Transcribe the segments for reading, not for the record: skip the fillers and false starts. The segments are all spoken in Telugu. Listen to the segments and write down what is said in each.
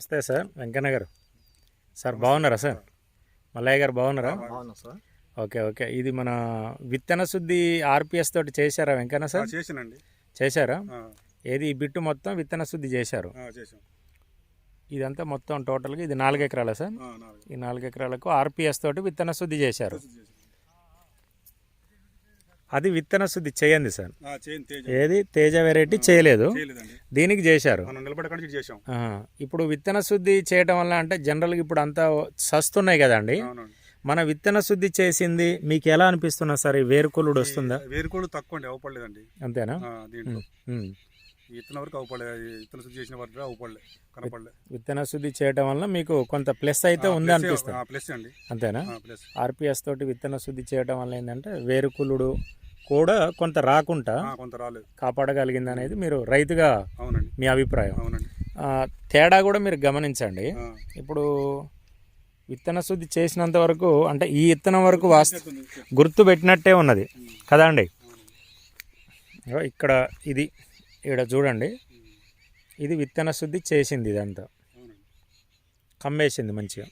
నమస్తే సార్, వెంకన్న గారు. సార్ బాగున్నారా సార్? మల్లయ్య గారు బాగున్నారా? బాగున్నా సార్. ఓకే. ఇది మన విత్తన శుద్ధి ఆర్పిఎస్ తోటి చేశారా వెంకన్న సార్? చేసానండి. చేశారా? ఏది ఈ బిట్టు మొత్తం విత్తన శుద్ధి చేశారు? ఇదంతా మొత్తం టోటల్గా ఇది 4 ఎకరాలా సార్? ఈ 4 ఎకరాలకు ఆర్పిఎస్ తోటి విత్తన శుద్ధి చేశారు. అది విత్తన శుద్ధి చేయండి సార్. ఏది తేజ వెరైటీ చేయలేదు, దీనికి చేశారు. ఇప్పుడు విత్తన శుద్ధి చేయడం వల్ల అంటే జనరల్గా ఇప్పుడు అంతా సస్తున్నాయి కదండి. మన విత్తన శుద్ధి చేసింది మీకు ఎలా అనిపిస్తున్నా సార్? ఈ వేరుకులుడు వస్తుందా? వేరుకులు తక్కువ అండి, అవపడలేదండి. అంతేనా? విత్తన వరకు అవపడలేదు, విత్తన శుద్ధి చేసిన వరకు అవపడలేదు, కనపడలేదు. విత్తన శుద్ధి చేయడం వల్ల మీకు కొంత ప్లస్ అయితే ఉంది అనిపిస్తుంది. ప్లస్ అండి. అంతేనా? ఆర్పిఎస్ తోటి విత్తన శుద్ధి చేయడం వల్ల ఏంటంటే వేరుకులుడు కూడా కొంత రాకుండా కాపాడగలిగింది అనేది మీరు రైతుగా మీ అభిప్రాయం. తేడా కూడా మీరు గమనించండి. ఇప్పుడు విత్తన శుద్ధి చేసినంత వరకు అంటే ఈ విత్తనం వరకు గుర్తు పెట్టినట్టే ఉన్నది కదా అండి. ఇక్కడ ఇది ఇక్కడ చూడండి, ఇది విత్తన శుద్ధి చేసింది, ఇదంతా కమ్మేసింది మంచిగా,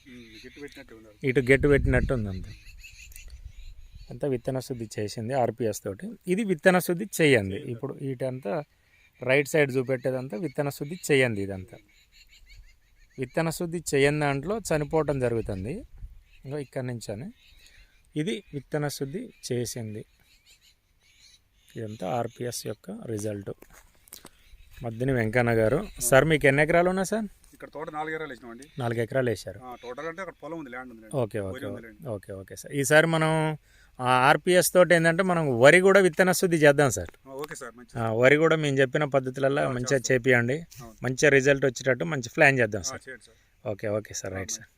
ఇటు గెట్టు పెట్టినట్టు ఉంది అంతా. అంతా విత్తన శుద్ధి చేసింది ఆర్పిఎస్ తోటి. ఇది విత్తన శుద్ధి చేయండి. ఇప్పుడు వీటంతా రైట్ సైడ్ చూపెట్టేదంతా విత్తన శుద్ధి చేయండి. ఇదంతా విత్తన శుద్ధి చేయని దాంట్లో చనిపోవటం జరుగుతుంది. ఇంకా ఇక్కడి నుంచి ఇది విత్తన శుద్ధి చేసింది. ఇదంతా ఆర్పిఎస్ యొక్క రిజల్ట్. మద్దిని వెంకన్న గారు. సార్ మీకు ఎన్ని ఎకరాలు ఉన్నాయి సార్? ఇక్కడ తోట 4 ఎకరాలు వేసినామండి. 4 ఎకరాలు వేశారు. టోటల్ అంటే అక్కడ పొలం ఉంది, ల్యాండ్ ఉంది. Okay sir. ఈసారి మనం ఆర్పిఎస్ తోటి ఏంటంటే మనం వరి కూడా విత్తన శుద్ధి చేద్దాం సార్. Okay sir. వరి కూడా మేము చెప్పిన పద్ధతులలో మంచిగా చేపియండి, మంచిగా రిజల్ట్ వచ్చేటట్టు మంచి ప్లాన్ చేద్దాం sir. Okay sir, right sir.